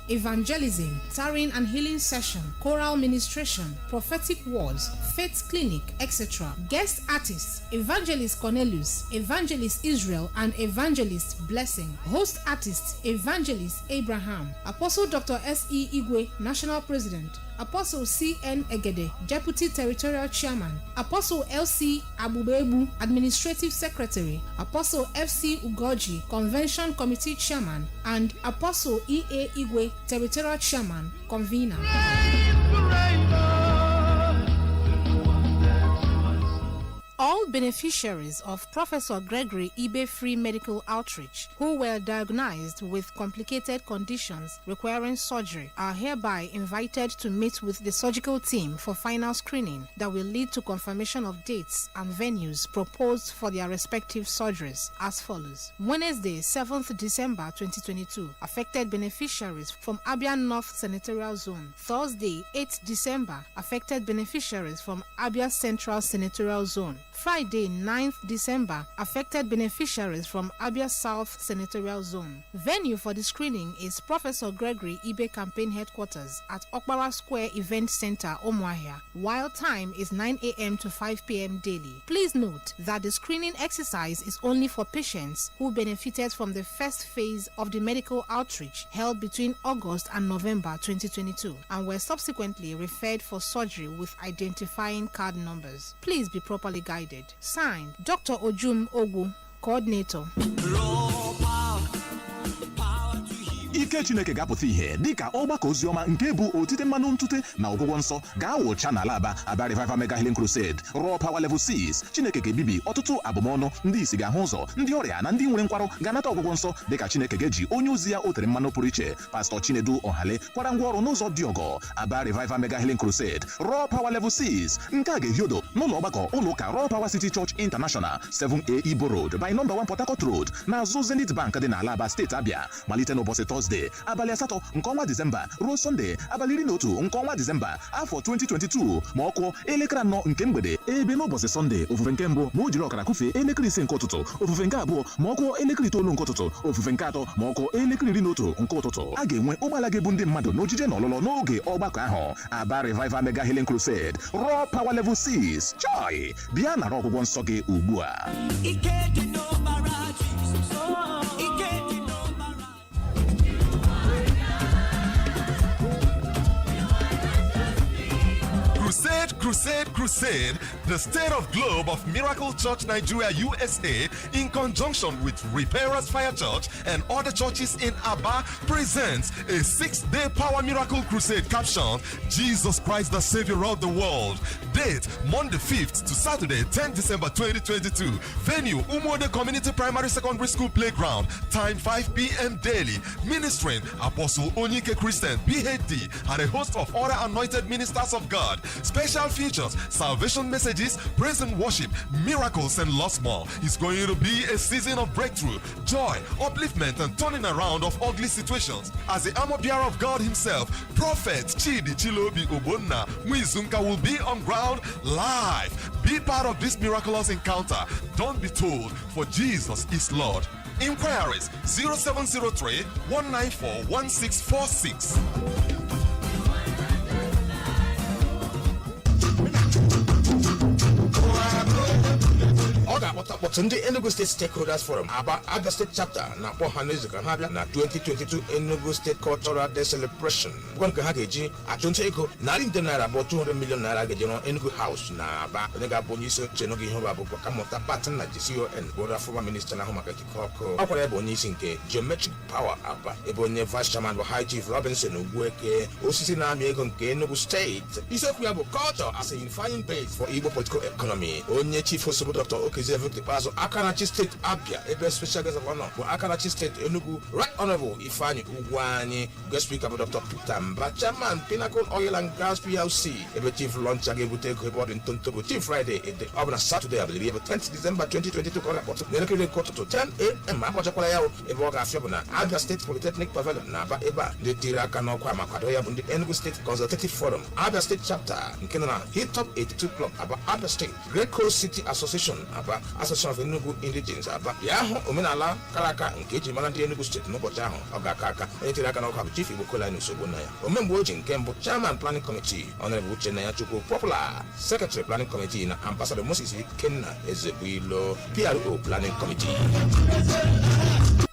evangelism, tarrying and healing session, choral ministration, prophetic words, faith clinic, etc. Guest artists: Evangelist Cornelius, Evangelist Israel, and Evangelist Blessing. Host artists: Evangelist Abraham, Apostle Dr. S.E. Igwe, National President, Apostle C.N. Egede, Deputy Territorial Chairman, Apostle L.C. Abubebu, Administrative Secretary, Apostle F.C. Ugoji, Convention Committee Chairman, and Apostle E.A. Igwe, Territorial Chairman, Convener. All beneficiaries of Professor Gregory Ibe Free Medical Outreach who were diagnosed with complicated conditions requiring surgery are hereby invited to meet with the surgical team for final screening that will lead to confirmation of dates and venues proposed for their respective surgeries as follows. Wednesday, 7th December 2022, affected beneficiaries from Abia North Senatorial Zone. Thursday, 8th December, affected beneficiaries from Abia Central Senatorial Zone. Friday, 9th December, affected beneficiaries from Abia South Senatorial Zone. Venue for the screening is Professor Gregory Ibe Campaign Headquarters at Okpara Square Event Center, Omuahia, while time is 9 a.m. to 5 p.m. daily. Please note that the screening exercise is only for patients who benefited from the first phase of the medical outreach held between August and November 2022 and were subsequently referred for surgery with identifying card numbers. Please be properly guided. Signed, Dr. Ojum Ogu, Coordinator. Ike Chineke ga-apụta ihe dịka ọgbakọ oziọma nke bụ otite mmanụ ntute na ọgwụgwọ nsọ ga-awụcha n'ala Aba Revival Mega Healing Crusade Raw Power Level 6. Chineke ga-ebibi ọtụtụ abụmọnụ, ndị isi ga-ahụ ụzọ, ndị ọrịa na ndị nwere nkwarụ ga-anata ọgwụgwọ nsọ dịka Chineke ga-eji onye ozi ya o tere mmanụ pụrụ iche Pastor Chinedu Ohale kwara ngwa ọrụ n'ụzọ dị ọgọ. Aba Revival Mega Healing Crusade Raw Power Level 6 nke a ga-ehiodo n'ụlọ ọgbakọ ụlọụka Raw Power City Church International 7A Ibo Road by number 1 Port Harcourt Road n'azụ Zenith Bank dị n'ala Aba steeti Abia, malite n'ụbọchị Thursday abalị asatọ nke ọnwa Disemba ruo Sunday abalị 11 nke ọnwa Disemba afọ 2022 ma ọ kụọ elekere 4 nke mgbede. Ebe n'ụbọchị Sunday ofufe nke mbụ ma o jiri ọkara kụfee elekere 5 nke ụtụtụ, ofufe nke abụọ ma ọ kụọ elekere 9 nke ụtụtụ, ofufe nke atọ ma ọ kụọ elekere 11 nke ụtụtụ. A ga-enwe ụgbọala ga-ebu ndị mmadụ n'ojije na ọlụlọ n'oge ọgbakọ ahụ. Aba Revival Mega Healing Crusade Raw Power Level 6. Joy, bịa nara ọgwụgwọ nsọ gị ugbu a. Crusade, crusade, crusade. The State of Globe of Miracle Church Nigeria USA, in conjunction with Repairers Fire Church and other churches in Aba, presents a 6-day Power Miracle Crusade captioned Jesus Christ the Savior of the World. Date Monday 5th to Saturday 10th December 2022. Venue Umode Community Primary Secondary School Playground. Time 5 p.m. daily. Ministering Apostle Onyike Christian PhD and a host of other anointed ministers of God. Special features, salvation messages, praise and worship, miracles, and lots more. It's going to be a season of breakthrough, joy, upliftment, and turning around of ugly situations. As the armor bearer of God himself, Prophet Chidi Chilobi Obonna Mwizunka will be on ground live. Be part of this miraculous encounter. Don't be told, for Jesus is Lord. Inquiries 0703 194 1646. Ọ ga-akpọtakpọtụ ndị Enugu State Stakeholders Forum Aba Abia State Chapter na-akpọ ha n'ezuga ha bịa na 2022 Enugu State Cultural Day Celebration. Gwa nke ha ga-eji achụnta ego narị nde naira bụ 200 million naira ga-eji rụọ Enugu House na Aba. Onye ga-abụ onye isi oche n'oge ihe ọbụ ka mmụta Patton na GCON bụ former minister na-ahụ maka ikike ọkụ. Ọ kwara ya bụ onye isi nke Geometric Power Aba, ebe onye vice chairman bụ High Chief Robinson Ugwueke, osisi na-amị ego nke Enugu State. Isiokwu ya bụ Culture as a Unifying Base for Igbo Political Economy. Onye chief osobo Dr. Okezie Ikpeazụ Akarachi State Abia, ebe special guest of honor bụ Akarachi State Enugu Right Honorable Ifeanyi Ugwuanyi. Guest speaker bụ Dr. Peter Mba, chairman Pinnacle Oil and Gas PLC. Ebe chief lunch ga-ebute ego ebe ọ dị ntonto bụ Chief Friday ede ọ bụ na Saturday abalị ebe 20 December 2022 ka ọ ga-akpọtụ n'elekere nke ụtụtụ 10 a.m. akpọchakwara ya ebe ọ ga-afịa bụ na Abia State Polytechnic Pavilion na Aba. Ebe a ndị tiri aka n'ọkwa ma kwado ya bụ ndị Enugu State Consultative Forum Abia State Chapter nke nọ na Hilltop 82 Club Aba, Abia State, Great Coast City Association Aba, Association of Enugu Indigenes Aba ya hụ omenala kara aka nke eji mara ndị Enugu steeti n'ụbọchị ahụ ọ ga-aka aka enyere aka n'ọkwa bụ Chief Igbokola n'usogbu na ya omemgbe oji nke mbụ Chairman Planning Committee Honorable Uchenna Chukwu Popular Secretary Planning Committee na Ambassador Moses Ikenna Ezebuilo PRO Planning Committee.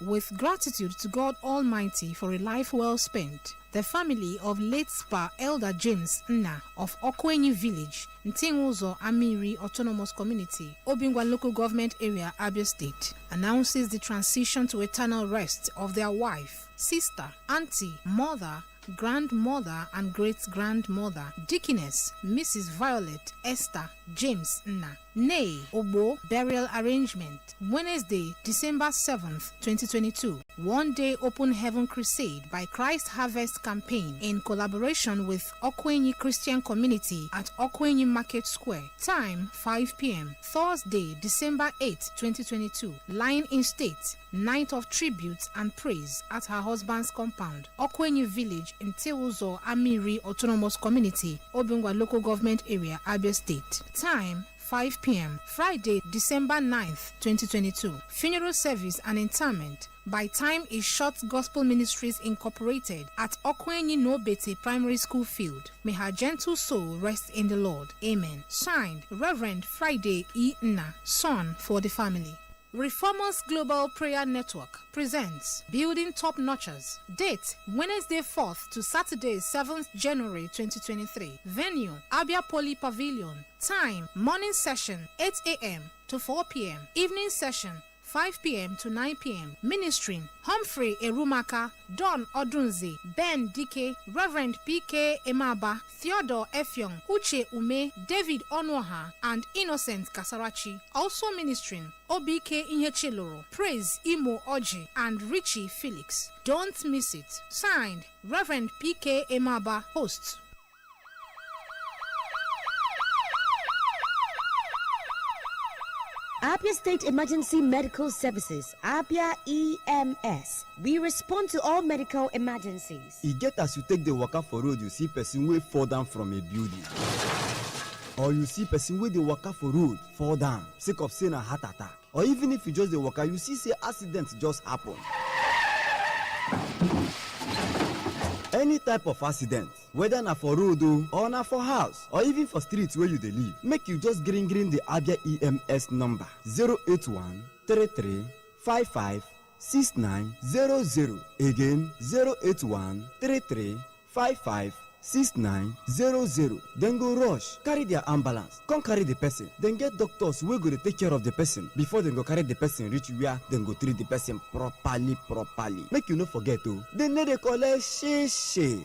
With gratitude to God Almighty for a life well spent, the family of late Spa Elder James Nna of Okwenyi Village, Ntinguzo Amiri Autonomous Community, Obingwa Local Government Area, Abia State, announces the transition to eternal rest of their wife, sister, auntie, mother, grandmother and great-grandmother, Deaconess Mrs. Violet Esther James Nna. Nay, Obo burial arrangement, Wednesday, December 7th, 2022. One-day open heaven crusade by Christ Harvest Campaign in collaboration with Okwenyi Christian Community at Okwenyi Market Square. Time 5 p.m. Thursday, December 8th, 2022. Lying in state, night of tributes and praise at her husband's compound, Okwenyi Village in Teuzo Amiri Autonomous Community, Obingwa Local Government Area, Abia State. Time 5 p.m. Friday, December 9th, 2022. Funeral service and interment by Time is Short Gospel Ministries Incorporated at Okwenyi Nobete Primary School Field. May her gentle soul rest in the Lord. Amen. Signed, Reverend Friday E. Nna, son for the family. Reformers Global Prayer Network presents Building Top Notchers. Date Wednesday 4th to Saturday 7th January 2023. Venue Abia Poly Pavilion. Time morning session 8 a.m. to 4 p.m. Evening session 5 p.m. to 9 p.m. Ministering Humphrey Erumaka, Don Odunze, Ben Dike, Reverend P.K. Emaba, Theodore Efyong, Uche Ume, David Onoha, and Innocent Kasarachi. Also ministering OBK Inyechiloro, Praise Imo Oji, and Richie Felix. Don't miss it. Signed, Reverend P.K. Emaba, host. Abia State Emergency Medical Services, Abia EMS. We respond to all medical emergencies. E get as you take the waka for road, you see person wey fall down from a building. Or you see person wey dey waka for road fall down sake of saying a heart attack. Or even if you just dey waka, you see say accident just happen. Any type of accident, whether na for road or na for house or even for street where you dey live, make you just green the Abia EMS number 081 33 55 6900. Again 081 33 55 6900. Then go rush, carry their ambulance, come carry the person. Then get doctors wey go dey take care of the person before they go carry the person reach where they go treat the person properly. Make you no forget they need to collect shey.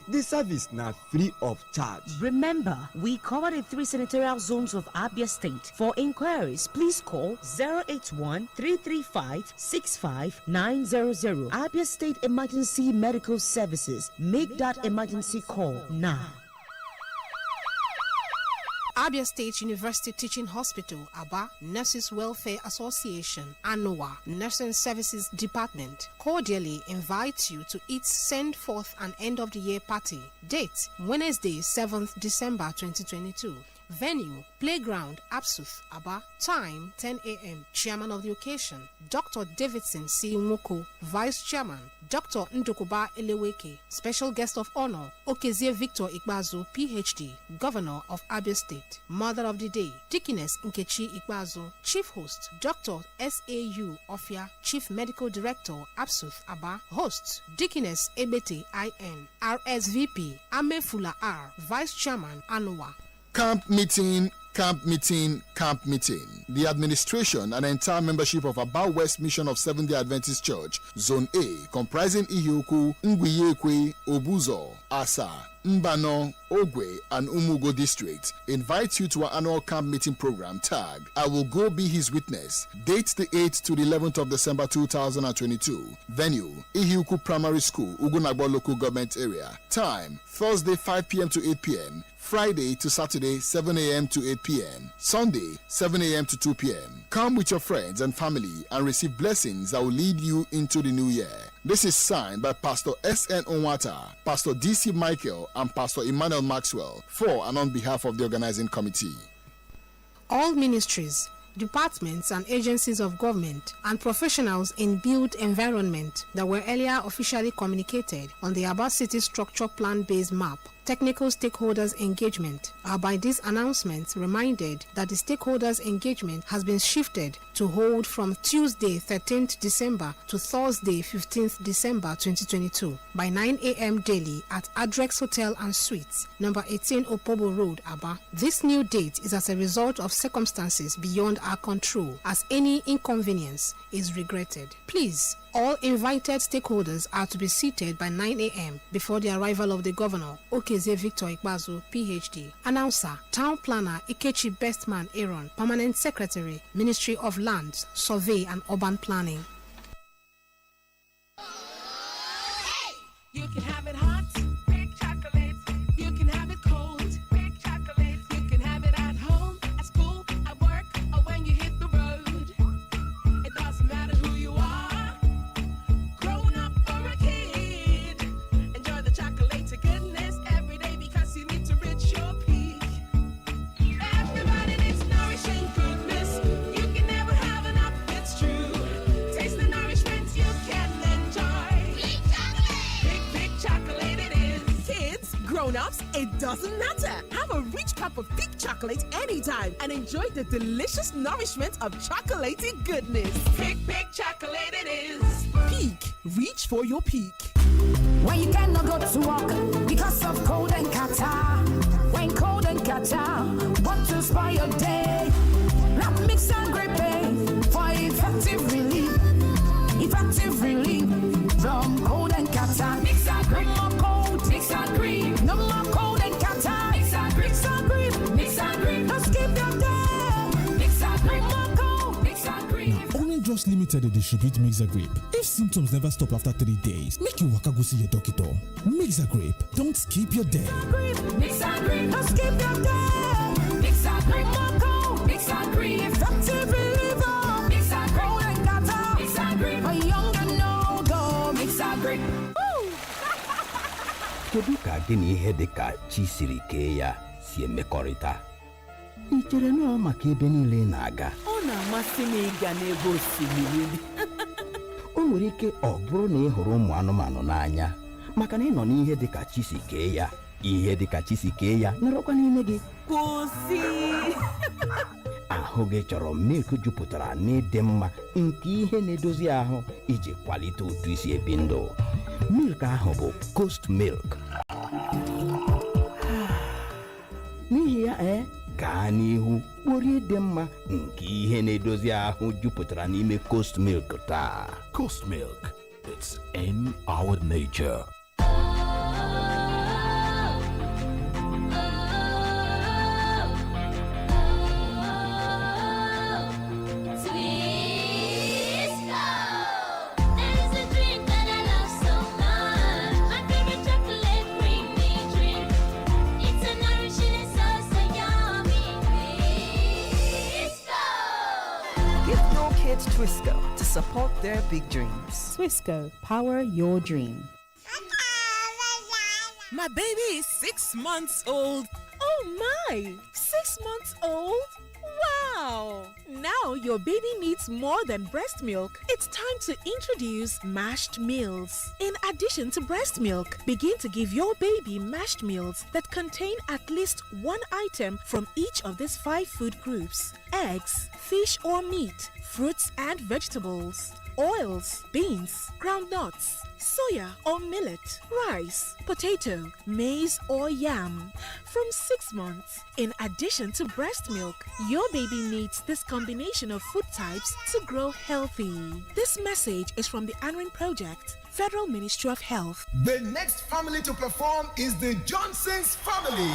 The service na free of charge. Remember, we cover the 3 senatorial zones of Abia State. For inquiries, please call 081 335 65900. Abia State Emergency Medical Services. Make that emergency call now. Abia State University Teaching Hospital, Aba, Nurses Welfare Association, ANOA, Nursing Services Department, cordially invites you to its Send Forth and End of the Year party. Date, Wednesday, 7th December 2022. Venue, Playground, Absuth, Aba. Time, 10 a.m. Chairman of the occasion, Dr. Davidson C. Nwoko, Vice Chairman, Dr. Ndokuba Eleweke, Special Guest of Honor, Okezie Victor Ikbazu, PhD, Governor of Abia State. Mother of the Day, Deaconess Nkechi Ikbazu. Chief Host, Dr. S.A.U. Ofia, Chief Medical Director, Absuth, Aba. Hosts, Deaconess Ebete I.N. RSVP, Amefula R. Vice Chairman, Anoa. Camp meeting. The administration and entire membership of Aba West Mission of Seventh-day Adventist Church, Zone A, comprising Ihioku, Nguyekwe, Obuzo, Asa, Mbano, Ogwe, and Umugo districts, invites you to our annual camp meeting program tagged I Will Go Be His Witness. Date the 8th to the 11th of December 2022. Venue, Ihioku Primary School, Ugunagbo Local Government Area. Time, Thursday 5 p.m. to 8 p.m. Friday to Saturday, 7 a.m. to 8 p.m. Sunday, 7 a.m. to 2 p.m. Come with your friends and family and receive blessings that will lead you into the new year. This is signed by Pastor S.N. Onwata, Pastor D.C. Michael, and Pastor Emmanuel Maxwell, for and on behalf of the organizing committee. All ministries departments and agencies of government, and professionals in built environment that were earlier officially communicated on the Aba City Structure Plan-based map. Technical stakeholders engagement are by these announcements reminded that the stakeholders engagement has been shifted to hold from Tuesday 13th December to Thursday 15th December 2022 by 9 a.m. daily at Adrex Hotel and Suites, number 18 Opobo Road, Aba. This new date is as a result of circumstances beyond our control, as any inconvenience is regretted. Please, all invited stakeholders are to be seated by 9 a.m. before the arrival of the Governor, Okeze Victor Ikbazo, PhD. Announcer, Town Planner IKEDGEE Bestman Aaron, Permanent Secretary, Ministry of Lands, Survey and Urban Planning. You can have it hot, big chocolate. You can have it cold, big chocolate. You can have it at home, at school, at work, or when you hit the road. It doesn't matter who you are, grown up or a kid. Enjoy the chocolate to goodness every day because you need to reach your peak. Everybody needs nourishing goodness. You can never have enough, it's true. Taste the nourishment you can enjoy. Big chocolate! Big chocolate it is. Kids, grown-ups, it doesn't matter. Have a rich cup of peak chocolate anytime and enjoy the delicious nourishment of chocolatey goodness. Big chocolate it is. Peak. Reach for your peak. When you cannot go to work because of cold and catarrh. When cold and catarrh want to spoil your day. Now mix and grape for effective relief. Effective relief from cold and catarrh. Mix and grape. No more cold. Mix and grape. No more cold and catarrh. Mix and grape. Mix and grape. Mix and grape. Just keep your day. Mix and grape. No more cold. Mix and grape. Now, Orange Drugs Limited they distribute Mixagrape. If symptoms never stop after 3 days, make you waka go see your doctor. Mixagrape, don't skip your day. Mix and grape. Just keep your day. Mix and grape. No more cold. Mix and grape. Effective reliever. Mix and cold and catarrh. Mix and grape. For young and old, mix and grape. Kedu ka gị na ihe dị ka chi siri kee ya si emekọrịta? I chere na ọ maka ebe niile na-aga? Ọ na-amasị m ịga n'ebe osimiri. O nwere ike ọ bụrụ na ị hụrụ ụmụ anụmanụ n'anya, maka na ị nọ n'ihe dị ka chi si kee ya. Ihe dị ka chi si kee ya nọrọkwa n'ime gị. Kwụsị. Ahụ gị chọrọ milk jupụtara n'ịdị mma nke ihe na-edozi ahụ iji kwalite otu isi ebi ndụ. Milk ahụ bụ Coast Milk. N'ihi ya gaa n'ihu kporie dị mma nke ihe na-edozi ahụ jupụtara n'ime Coast Milk taa. Coast Milk, it's in our nature. Twisco to support their big dreams. Twisco, power your dream. My baby is 6 months old. Oh my! 6 months old? Wow! Now your baby needs more than breast milk. It's time to introduce mashed meals. In addition to breast milk, begin to give your baby mashed meals that contain at least one item from each of these 5 food groups: eggs, fish or meat, fruits and vegetables, oils, beans, groundnuts, soya or millet, rice, potato, maize or yam. From 6 months, in addition to breast milk, your baby needs this combination of food types to grow healthy. This message is from the ANRIN Project, Federal Ministry of Health. The next family to perform is the Johnson's family.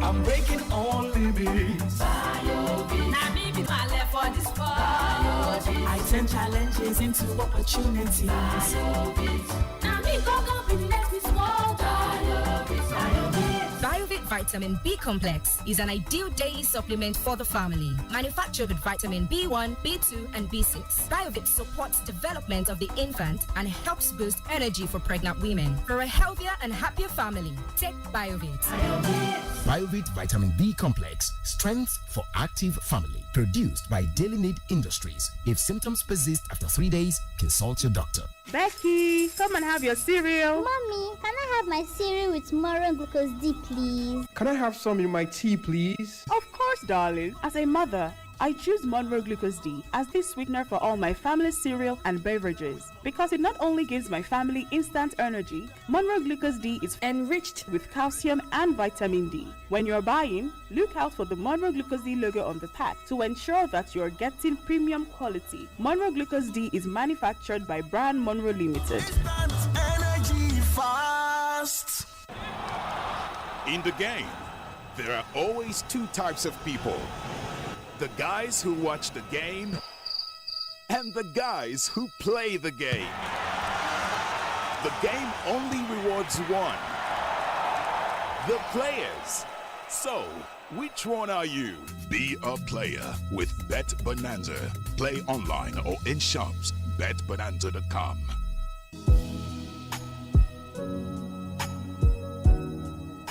I'm breaking all limits. I turn challenges into opportunities. Biovit Vitamin B Complex is an ideal daily supplement for the family. Manufactured with vitamin B1, B2, and B6. BioVit supports development of the infant and helps boost energy for pregnant women. For a healthier and happier family, take BioVit. BioVit Vitamin B Complex. Strength for active family. Produced by Daily Need Industries. If symptoms persist after 3 days, consult your doctor. Becky, come and have your cereal. Mommy, can I have my cereal with Moron Glucose D, please? Can I have some in my tea, please? Of course, darling. As a mother, I choose Monroe Glucose D as the sweetener for all my family's cereal and beverages because it not only gives my family instant energy, Monroe Glucose D is enriched with calcium and vitamin D. When you're buying, look out for the Monroe Glucose D logo on the pack to ensure that you're getting premium quality. Monroe Glucose D is manufactured by Brand Monroe Limited. Energy fast. In the game, there are always two types of people. The guys who watch the game and the guys who play the game. The game only rewards one: the players. So, which one are you? Be a player with Bet Bonanza. Play online or in shops. BetBonanza.com.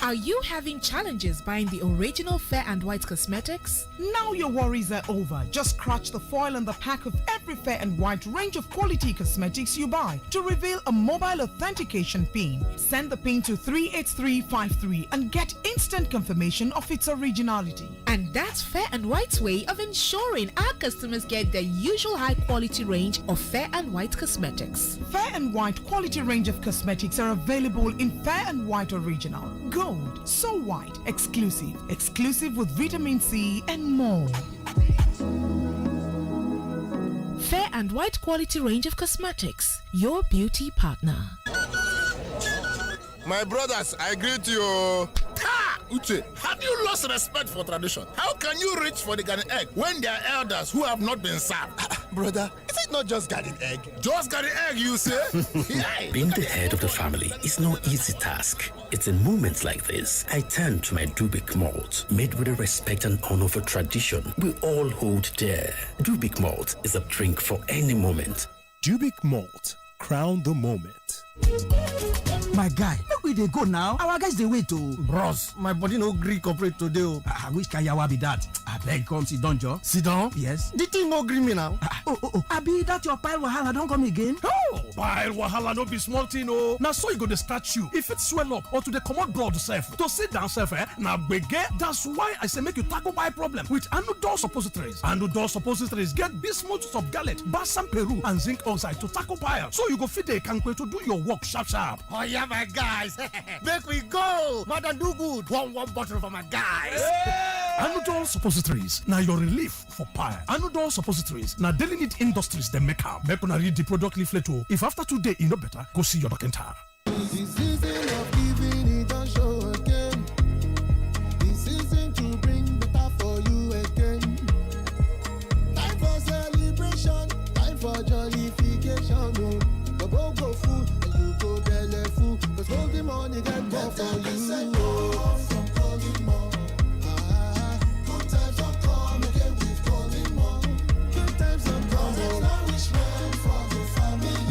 Are you having challenges buying the original Fair and White cosmetics? Now your worries are over. Just scratch the foil on the pack of every Fair and White range of quality cosmetics you buy to reveal a mobile authentication PIN. Send the PIN to 38353 and get instant confirmation of its originality. And that's Fair and White's way of ensuring our customers get the usual high quality range of Fair and White cosmetics. Fair and White quality range of cosmetics are available in Fair and White Original, Gold, So White, exclusive with vitamin C and more. Fair and White quality range of cosmetics, your beauty partner. My brothers, I greet you. Ha! Uche, have you lost respect for tradition? How can you reach for the garden egg when there are elders who have not been served? Brother, is it not just garden egg? Just garden egg, you say? Being the head of the family is no easy task. It's in moments like this I turn to my Dubik malt, made with the respect and honor for tradition we all hold dear. Dubik malt is a drink for any moment. Dubik malt, crown the moment. My guy, make we dey go now. Our guys dey wait oh. Bros, my body no gree cooperate today oh. Which kind yawa be that? Abeg come sit down, Joe. Sit down? Yes. The thing no gree me now. Abi that your pile wahala don come again? Oh, pile wahala no be small thing oh. Now so you go dey scratch you. If it swell up or to dey comot blood sef, to sit down sef na gbege. That's why I say make you tackle pile problem with Anudol suppositories. Anudol suppositories get bismuth of gallet, balsam peru and zinc oxide to tackle pile. So you go fit dey kampe to do your work sharp. Oh yeah, my guys. Make we go. Madam do good. One bottle for my guys. Anudol suppositories. Now your relief for pile. Anudol suppositories. Now Daily Need Industries they make am. Make una read the product leaflet oh. If after 2 days you know better, go see your doctor. The season of giving it don't show again. The season to bring better for you again. Time for celebration. Time for jollification. Oh. Go food and you go belly food. Cause Golden Money get more for you. From Golden Money. Good times are come again with Golden Money. Good times are coming. Nourishment for the family.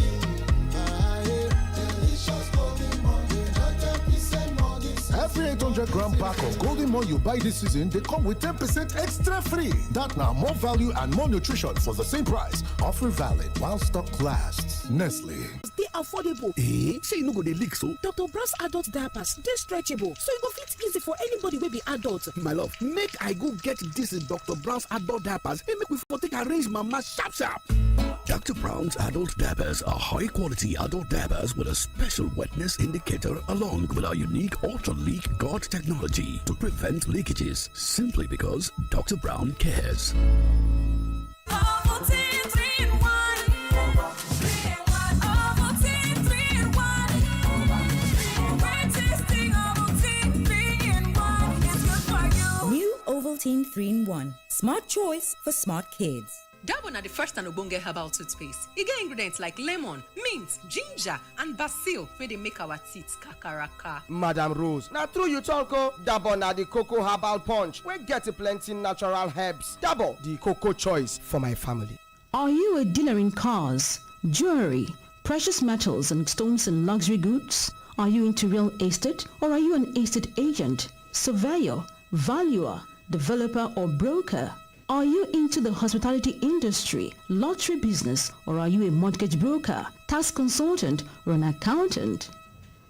Delicious Golden Money. 10% money. Every 800-gram pack of Golden Money you buy this season, they come with 10% extra free. That now more value and more nutrition for the same price. Offer valid while stock lasts. Nestle. They affordable. Say you no go dey leak so. Dr. Brown's adult diapers, they stretchable, so you go fit easy for anybody wey be adult. My love, make I go get this Dr. Brown's adult diapers and make we for take arrange mama sharp. Dr. Brown's adult diapers are high-quality adult diapers with a special wetness indicator along with our unique ultra-leak guard technology to prevent leakages, simply because Dr. Brown cares. New Ovaltine 3-in-1. Smart choice for smart kids. Dabon are the first and ogbonge herbal toothpaste. E get ingredients like lemon, mint, ginger, and basil where they make our teeth kakaraka. Madam Rose, now true you talk Dabon na the cocoa herbal punch. We get plenty natural herbs. Dabon, the cocoa choice for my family. Are you a dealer in cars, jewelry, precious metals and stones and luxury goods? Are you into real estate or are you an estate agent, surveyor, valuer, developer or broker? Are you into the hospitality industry, lottery business, or are you a mortgage broker, tax consultant, or an accountant?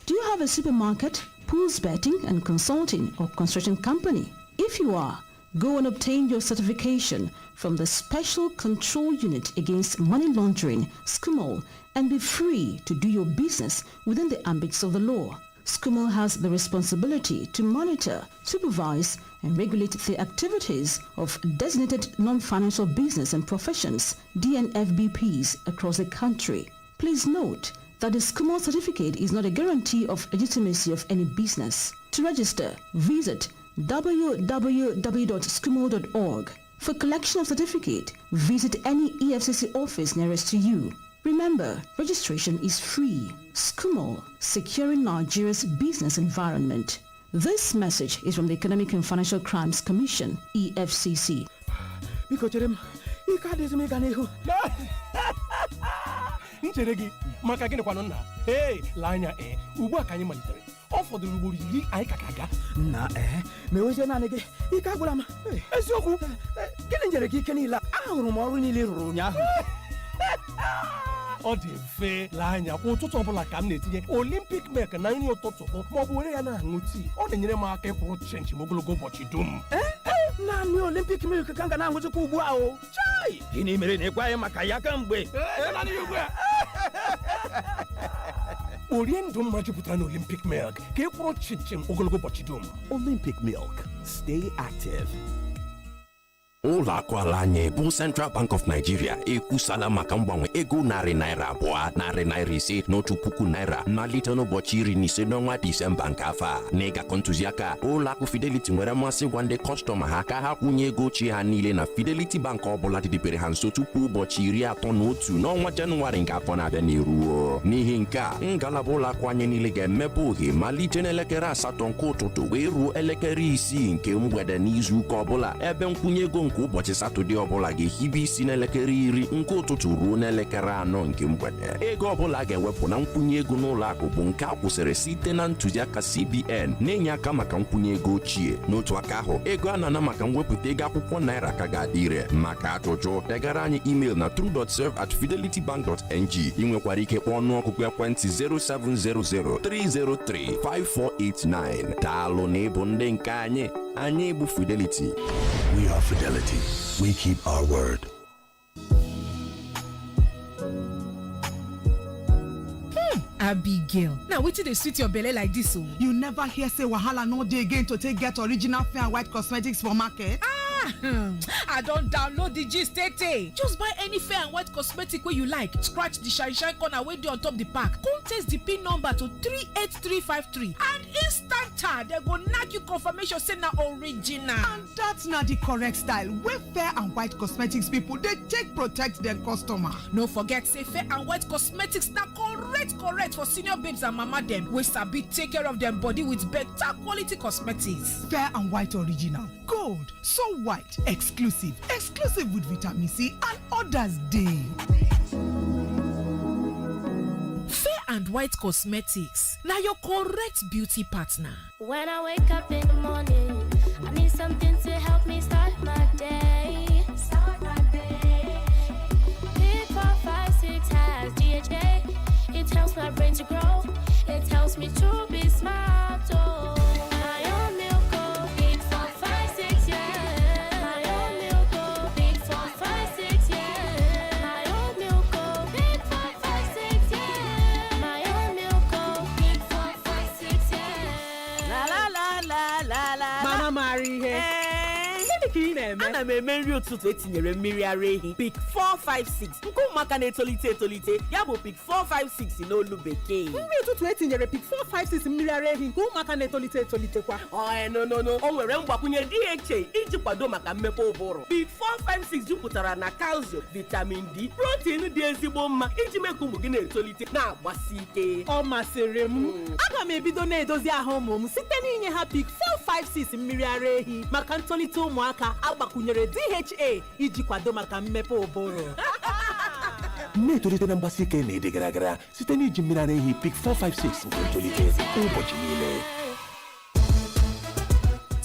Do you have a supermarket, pools betting and consulting, or construction company? If you are, go and obtain your certification from the Special Control Unit Against Money Laundering, SCUMOL, and be free to do your business within the ambits of the law. SCUMOL has the responsibility to monitor, supervise, and regulate the activities of designated non-financial business and professions, DNFBPs, across the country. Please note that the SCUMOL certificate is not a guarantee of legitimacy of any business. To register, visit www.scumol.org. For collection of certificate, visit any EFCC office nearest to you. Remember, registration is free. SCUMOL, securing Nigeria's business environment. This message is from the Economic and Financial Crimes Commission, EFCC. Hey, Lanya, Uba can you monitor? All for the reward, I kaka. Na me was an anege. Ikagulam. Ezoku. Getting Jereki Kenila. Rumorini Runya. Ọ dị mfe Lanya ụtụtụ ọbụla ka m na-etinye Olympic milk na nri ụtụtụ ma ọ bụ were ya na-aṅụ tii. Ọ na-enyere m aka ịkwụrụ chenji m ogologo ụbọchị dum. Naanị Olympic milk ka m ga na-aṅụzikwa ugbu a o. Chai! Gịnị mere na ịgwa ya maka ya kamgbe? Orie ndụ mma jupụtara na Olympic milk ka ịkwụrụ chenji ogologo ụbọchị dum. Olympic milk. Stay active. Ụlọ akụ ala anyị bụ Central Bank of Nigeria ekwusala maka mgbanwe ego narị naira abụọ, narị naira ise na otu puku naira malite n'ụbọchị 15 n'ọnwa Disemba nke afọ a. N'ịgakọ ntụziaka, ụlọ akụ Fidelity nwere mmasị gwa ndị kọstọma ha ka ha kwụnye ego ochie ha niile na Fidelity Bank ọbụla dịdebere ha nso tupu ụbọchị 31 n'ọnwa Jenụwarị nke afọ na-abịa n'iru. N'ihi nke a, ngalaba ụlọ akụ anyị niile ga-emepe ohe malite n'elekere 8 nke ụtụtụ wee ruo elekere 6 nke mgbede n'izu ụka ọbụla, ebe nkwụnye ego nke ụbọchị Satọde ọbụla ga-ehibe isi n'elekere 10 nke ụtụtụ ruo n'elekere 4 nke mgbede. Ego ọbụla ga-ewepụ na nkwụnye ego n'ụlọ akụ bụ nke a kwụsịrị site na ntụziaka CBN na-enye aka maka nkwụnye ego ochie. N'otu aka ahụ, ego a na-ana maka mwepụta ego akwụkwọ naira ka ga-adị ire. Maka ajụjụ, degara anyị email na true.serve@fidelitybank.ng. Ị nwekwara ike kpọọ ọnụọgụgụ ekwentị 07003035489. Daalụ na ịbụ ndị nke anyị. Anyị bụ Fidelity. We are Fidelity. We keep our word. Abigail, now wetin dey sweet your belle like this o? You never hear say wahala no dey again to take get original Fair and White cosmetics for market? I don download the gist tey. Just buy any Fair and White cosmetic wey you like, scratch the shine corner wey dey on top the pack, come test the pin number to 38353 and instant dem go knack you confirmation say na original. And that's na the correct style wey Fair and White cosmetics people dey take protect their customer. No forget say Fair and White cosmetics na correct for senior babes and mama dem wey sabi take care of dem body with better quality cosmetics. Fair and White original, gold, so white, exclusive with vitamin C and others dey. Fair and White cosmetics, now your correct beauty partner. When I wake up in the morning, I need something to help me start my day. Pick 4, 5, 6 has DHA. It helps my brain to grow. It helps me to be smart. Oh, my own milk, oh, Pick 4, 5, 6, yeah. My own milk, oh, Pick 4, 5, 6, yeah. My own milk, oh, Pick 4, 5, 6, yeah. My own milk, oh, Pick 4, 5, 6, yeah. La la la la la la. Mama Mary, hey. ka ị na-eme? Ana m eme nri ụtụtụ etinyere mmiri ara ehi Peak 456 nke ụmụaka na-etolite etolite ya bụ Peak 456 n'olu bekee. Nri ụtụtụ etinyere Peak 456 mmiri ara ehi nke ụmụaka na-etolite etolitekwa. No, o nwere mgbakwunye DHA iji kwado maka mmepe ụbụrụ. Peak 456 jupụtara na calcium, vitamin D, protein dị ezigbo mma iji mee ka ụmụ gị na-etolite na-agbasi ike. Ọ masịrị m. Aga m ebido na-edozi ahụ ụmụ m site n'inye ha Peak 456 mmiri ara ehi maka ntolite ụmụaka agbakwunyere DHA iji kwado maka mmepe ụbụrụ. Na-etolite na mgbasi ike na ịdị gara gara site n'iji mmiri ara ehi Peak 456 nke ntolite ụbọchị niile.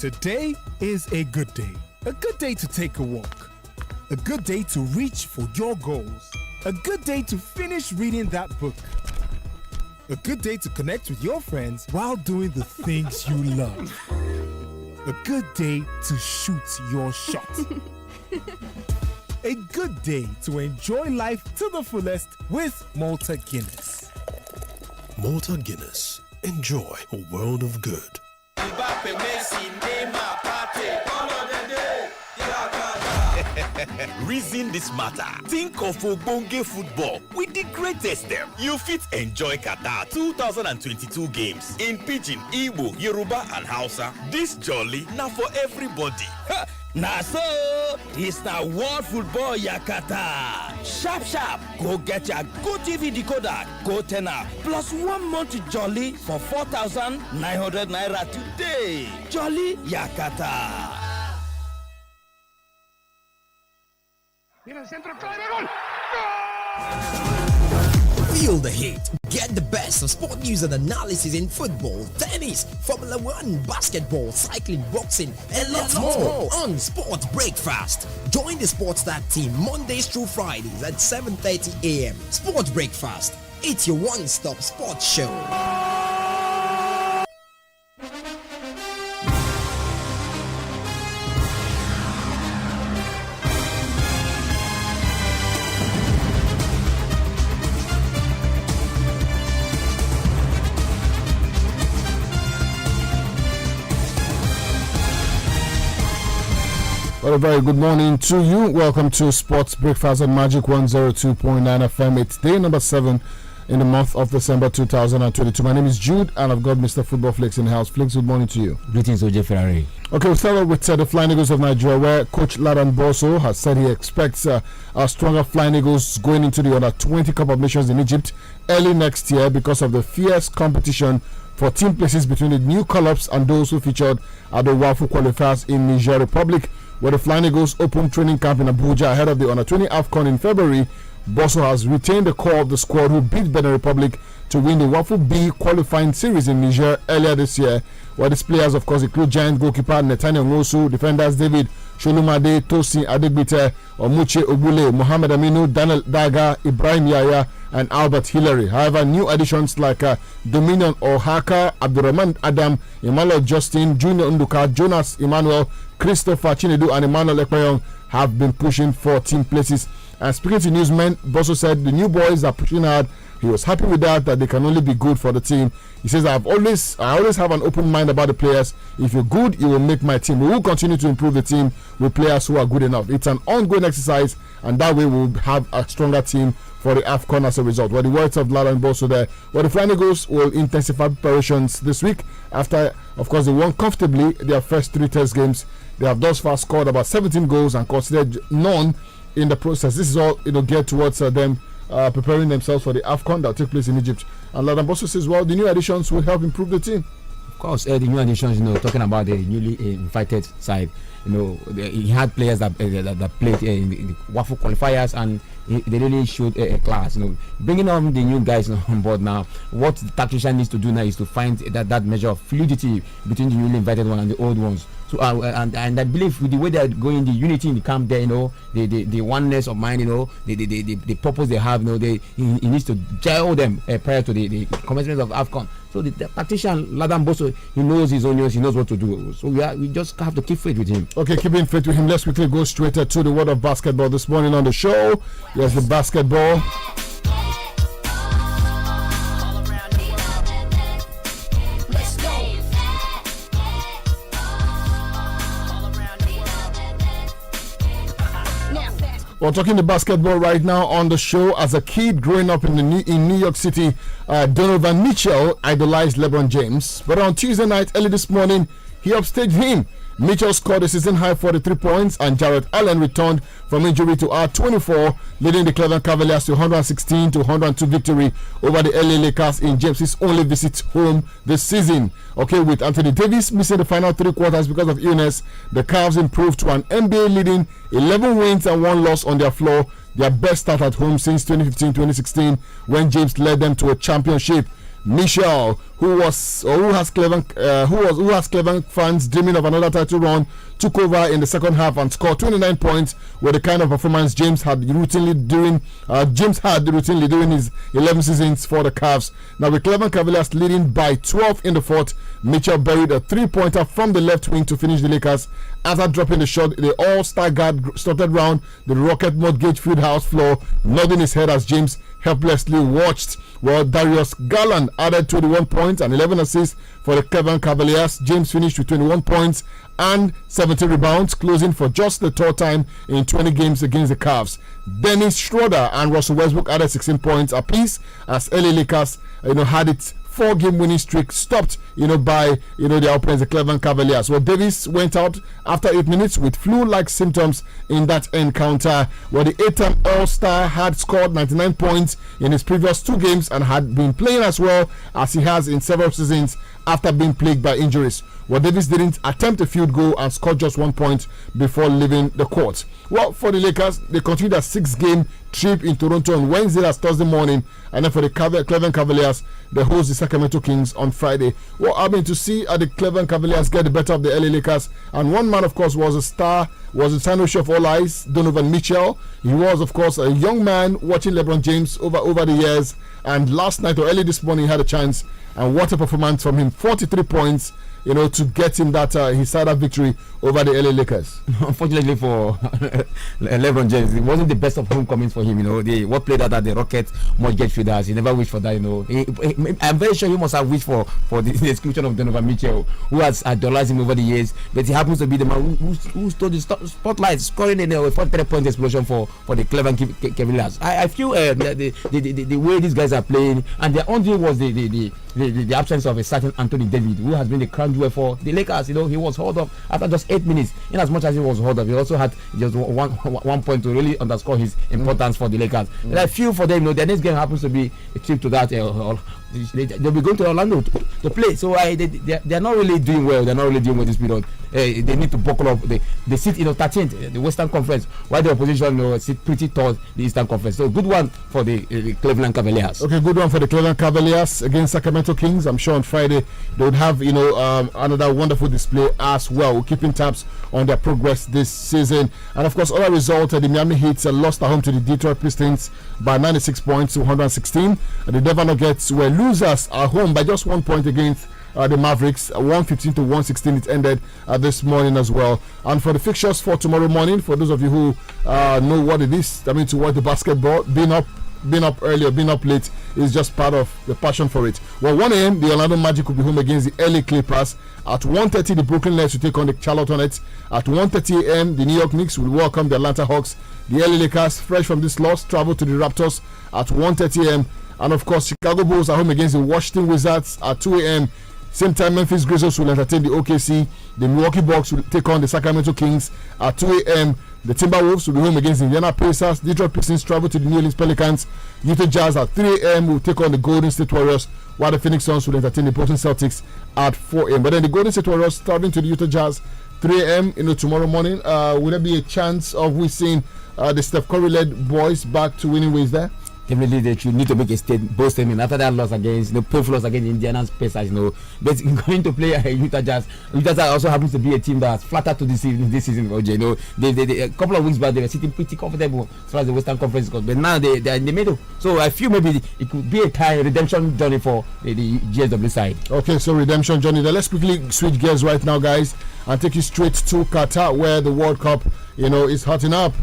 Today is a good day. A good day to take a walk. A good day to reach for your goals. A good day to finish reading that book. A good day to connect with your friends while doing the things you love. A good day to shoot your shot. A good day to enjoy life to the fullest with Malta Guinness. Malta Guinness. Enjoy a world of good. Reason this matter. Think of Ogbonge football with the greatest them. You fit enjoy Qatar 2022 games in Pidgin, Igbo, Yoruba and Hausa. This jolly now for everybody. Now so, it's the World Football Yakata. Sharp. Go get your Go TV decoder, Go Tenor, plus 1 month jolly for 4,900 naira today. Jolly Yakata. Feel the heat. Get the best of sport news and analysis in football, tennis, Formula 1, basketball, cycling, boxing, and lots more on Sport Breakfast. Join the Sports Start team Mondays through Fridays at 7:30 a.m. Sport Breakfast. It's your one-stop sports show. Well, a very good morning to you. Welcome to Sports Breakfast on Magic 102.9 FM. It's day number 7 in the month of December 2022. My name is Jude, and I've got Mr. Football Flicks in the house. Flicks, good morning to you. Greetings, OJ Ferrari. Okay, we'll start off with the Flying Eagles of Nigeria, where Coach Ladan Boso has said he expects stronger Flying Eagles going into the Under 20 Cup of Nations in Egypt early next year because of the fierce competition for team places between the new call-ups and those who featured at the WAFU qualifiers in Niger Republic, where the Flying Eagles opened training camp in Abuja ahead of the Under 20 AFCON in February. Bosso has retained the core of the squad who beat Benin Republic to win the WAFU B qualifying series in Niger earlier this year, where these players, of course, include giant goalkeeper Nathaniel Ngosu, defenders David Sholumade, Tosin Adegbite, Omuche Ogbule, Mohamed Aminu, Daniel Daga, Ibrahim Yaya, and Albert Hillary. However, new additions like Dominion Ohaka, Abdurrahman Adam, Emmanuel Justin, Junior Nduka, Jonas Emmanuel, Christopher Chinedu, and Emmanuel Ekpayong have been pushing for team places. And speaking to newsmen, Bosso said the new boys are pushing hard. He was happy with that they can only be good for the team. He says, I always have an open mind about the players. If you're good, you will make my team. We will continue to improve the team with players who are good enough. It's an ongoing exercise, and that way we'll have a stronger team for the AFCON as a result. Well, the words of Ladan Bosso there. Well, the Flying Eagles will intensify preparations this week after, of course, they won comfortably their first 3 test games. They have thus far scored about 17 goals and considered none in the process. This is all geared towards them preparing themselves for the AFCON that will take place in Egypt. And Ladan Bosso says, well, the new additions will help improve the team. Of course, the new additions, talking about the newly invited side, he had players that played in the WAFU qualifiers, and they really showed a class. Bringing on the new guys on board now, what the tactician needs to do now is to find that measure of fluidity between the newly invited one and the old ones. So and I believe with the way they're going, the unity in the camp there, the oneness of mind, the purpose they have, he needs to gel them prior to the commencement of AFCON. So the tactician Ladan Bosso, he knows his onions, he knows what to do. So we just have to keep faith with him. Okay, keeping faith with him. Let's quickly go straight to the world of basketball this morning on the show. Here's the basketball. We're talking the basketball right now on the show. As a kid growing up in New York City, Donovan Mitchell idolized LeBron James. But on Tuesday night, early this morning, he upstaged him. Mitchell scored a season high 43 points, and Jarrett Allen returned from injury to add 24, leading the Cleveland Cavaliers to 116-102 victory over the LA Lakers in James's only visit home this season. Okay, with Anthony Davis missing the final 3 quarters because of illness, the Cavs improved to an NBA leading 11 wins and 1 loss on their floor, their best start at home since 2015-2016 when James led them to a championship. Mitchell, who has Cleveland fans dreaming of another title run, took over in the second half and scored 29 points, with the kind of performance James had routinely during his 11 seasons for the Cavs. Now with Cleveland Cavaliers leading by 12 in the fourth, Mitchell buried a 3-pointer from the left wing to finish the Lakers. After dropping the shot, the all-star guard started round the Rocket Mortgage Fieldhouse floor, nodding his head as James helplessly watched. Well, Darius Garland added 21 points and 11 assists for the Cleveland Cavaliers. James finished with 21 points and 17 rebounds, closing for just the third time in 20 games against the Cavs. Dennis Schroeder and Russell Westbrook added 16 points apiece as LA Lakers had its 4-game winning streak stopped by their opponents, the Cleveland Cavaliers. Well, Davis went out after 8 minutes with flu-like symptoms in that encounter. Well, the 8-time All-Star had scored 99 points in his previous 2 games and had been playing as well as he has in several seasons after being plagued by injuries. Well, Davis didn't attempt a field goal and scored just 1 point before leaving the court. Well, for the Lakers, they continued a 6-game trip in Toronto on Wednesday, that's Thursday morning, and then for the Cleveland Cavaliers, they host the Sacramento Kings on Friday. Well, I mean, to see the Cleveland Cavaliers get the better of the LA Lakers, and one man, of course, was a star, was the signature of all eyes, Donovan Mitchell. He was, of course, a young man watching LeBron James over the years, and last night or early this morning, he had a chance, and what a performance from him, 43 points, to get him that his side of victory over the LA Lakers. Unfortunately for LeBron James, it wasn't the best of homecomings for him. What played out at the Rocket Mortgage Fieldhouse, he never wished for that. I'm very sure he must have wished for the exclusion of Donovan Mitchell, who has idolized him over the years. But he happens to be the man who stole the spotlight, scoring a 43-point explosion for the Cleveland Cavaliers. I feel the way these guys are playing, and their only was the absence of a certain Anthony Davis, who has been the crown jewel for the Lakers. He was hauled off after just 8 minutes. In as much as he was hauled off, he also had just one point to really underscore his importance for the Lakers. And I feel for them, their next game happens to be a trip to that. They'll be going to Orlando to play. So they're not really doing well. They're not really doing well this period. They need to buckle up. They sit 13th, the Western Conference, while the opposition sit pretty tall, the Eastern Conference. So good one for the Cleveland Cavaliers. Okay, good one for the Cleveland Cavaliers against Sacramento Kings. I'm sure on Friday they would have another wonderful display as well. We're keeping tabs on their progress this season. And of course, other result, the Miami Heat lost at home to the Detroit Pistons by 96 points to 116. The Denver Nuggets were losers at home by just 1 point against the Mavericks, 115 to 116. It ended this morning as well. And for the fixtures for tomorrow morning, for those of you who know what it is, to watch the basketball, being up early or being up late is just part of the passion for it. Well, 1 a.m. the Orlando Magic will be home against the LA Clippers. At 1:30 the Brooklyn Nets will take on the Charlotte Hornets. At 1:30 a.m. the New York Knicks will welcome the Atlanta Hawks. The LA Lakers, fresh from this loss, travel to the Raptors at 1:30 a.m. And of course, Chicago Bulls are home against the Washington Wizards at 2 a.m. Same time, Memphis Grizzlies will entertain the OKC. The Milwaukee Bucks will take on the Sacramento Kings at 2 a.m. The Timberwolves will be home against the Indiana Pacers. Detroit Pistons travel to the New Orleans Pelicans. Utah Jazz at 3 a.m. will take on the Golden State Warriors, while the Phoenix Suns will entertain the Boston Celtics at 4 a.m. But then the Golden State Warriors traveling to the Utah Jazz 3 a.m. Tomorrow morning. Will there be a chance of we seeing the Steph Curry-led boys back to winning ways there? Definitely, they should need to make a bold statement after that loss against painful loss against Indiana Pacers. But going to play Utah Jazz. Utah Jazz also happens to be a team that's flattered to this season. They a couple of weeks back they were sitting pretty comfortable as far as the Western Conference goes, but now they are in the middle. So I feel maybe it could be a kind of redemption journey for the GSW side. Okay, so redemption journey. Then let's quickly switch gears right now, guys, and take you straight to Qatar, where the World Cup, is hotting up.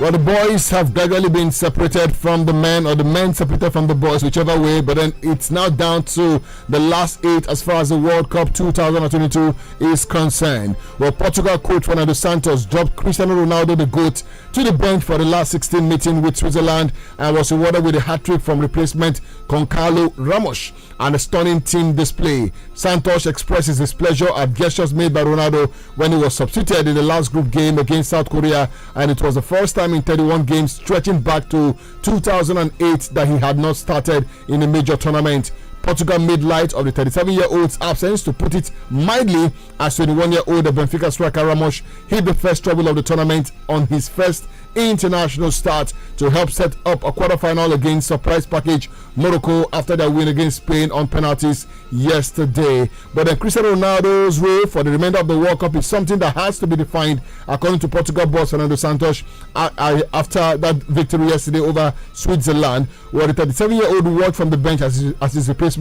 Well, the boys have gradually been separated from the men, or the men separated from the boys, whichever way. But then it's now down to the last 8 as far as the World Cup 2022 is concerned. Well, Portugal coach Fernando Santos dropped Cristiano Ronaldo, the GOAT, to the bench for the last 16 meeting with Switzerland and was rewarded with a hat-trick from replacement Goncalo Ramos and a stunning team display. Santos expressed his displeasure at gestures made by Ronaldo when he was substituted in the last group game against South Korea, and it was the first time in 31 games stretching back to 2008 that he had not started in a major tournament. Portugal made light of the 37-year-old's absence, to put it mildly, as 21-year-old Benfica striker Ramos hit the first treble of the tournament on his first international start to help set up a quarterfinal against surprise package Morocco after their win against Spain on penalties yesterday. But then Cristiano Ronaldo's role for the remainder of the World Cup is something that has to be defined, according to Portugal boss Fernando Santos, after that victory yesterday over Switzerland, where the 37-year-old worked from the bench as his replacement.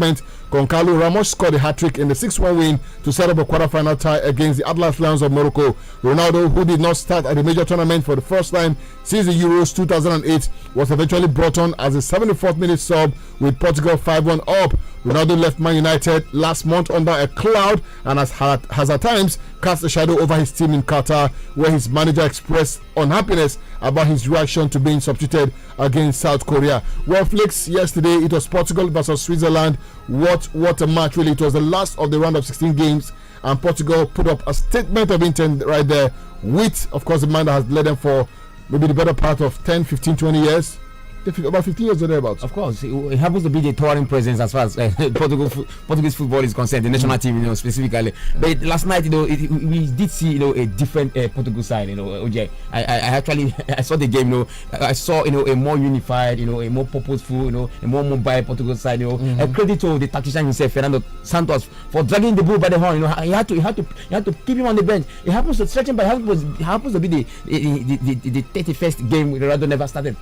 Goncalo Ramos scored a hat-trick in the 6-1 win to set up a quarterfinal tie against the Atlas Lions of Morocco. Ronaldo, who did not start at the major tournament for the first time since the Euros 2008, was eventually brought on as a 74th minute sub with Portugal 5-1 up. Ronaldo left Man United last month under a cloud and has at times cast a shadow over his team in Qatar, where his manager expressed unhappiness about his reaction to being substituted against South Korea. Well, Flix, yesterday it was Portugal versus Switzerland. What a match, really. It was the last of the round of 16 games, and Portugal put up a statement of intent right there with, of course, the man that has led them for maybe the better part of 10, 15, 20 years. About 15 years or thereabouts. Of course, it happens to be the touring presence as far as Portuguese football is concerned, the national team, specifically. But last night, we did see, a different Portugal side. OJ, I saw the game. I saw, a more unified, a more purposeful, a more mobile Portugal side. A credit to the tactician himself, Fernando Santos, for dragging the bull by the horn. He had to keep him on the bench. It happens to stretch him, but it happens to be the 31st game Ronaldo never started.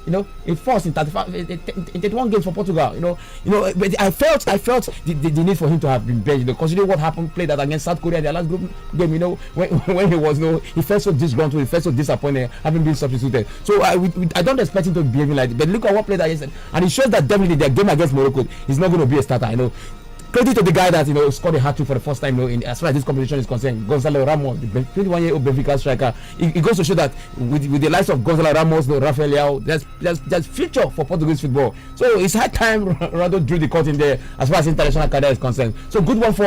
It forced. In 31 games for Portugal, but I felt the need for him to have been benched. Considering what happened, played that against South Korea in their last group game, when he was, he felt so disgruntled, he felt so disappointed having been substituted. So I don't expect him to be behaving like that. But look at what played that yesterday, and it shows that definitely their game against Morocco is not going to be a starter. Credit to the guy that scored a hat-trick for the first time as far as this competition is concerned. Gonzalo Ramos, the 21-year-old Benfica striker. It goes to show that with the likes of Gonzalo Ramos, Rafael Leao, there's future for Portuguese football. So it's high time Ronaldo drew the curtain there as far as international career is concerned. So good one for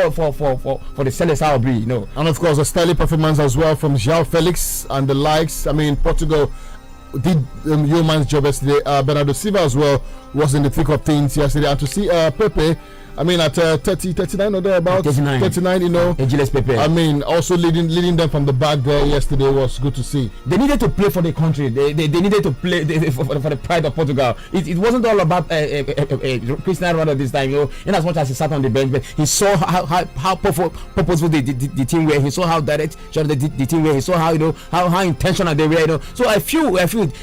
the Celestial Bri, And of course a sterling performance as well from João Felix and the likes. I mean, Portugal did yeoman's job yesterday. Bernardo Silva as well was in the thick of things yesterday, and to see Pepe, I mean, at 39 or thereabouts, 39, Ageless Pepe. I mean, also leading them from the back there yesterday was good to see. They needed to play for the country. They needed to play for the pride of Portugal. It wasn't all about Cristiano Ronaldo this time, in as much as he sat on the bench, but he saw how purposeful the team were. He saw how direct the team were. He saw how intentional they were. So I feel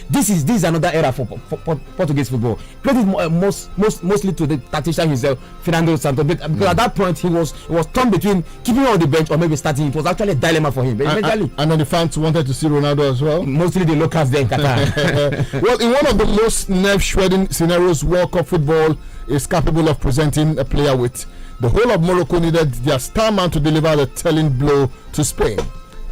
this is another era for Portuguese football. Credit mostly to the tactician himself, Fernando Santos, because at that point he was torn between keeping on the bench or maybe starting. It was actually a dilemma for him. But eventually, and then the fans wanted to see Ronaldo as well. Mostly the locals there in Qatar. Well, in one of the most nerve-shredding scenarios World Cup football is capable of presenting a player with, the whole of Morocco needed their star man to deliver the telling blow to Spain.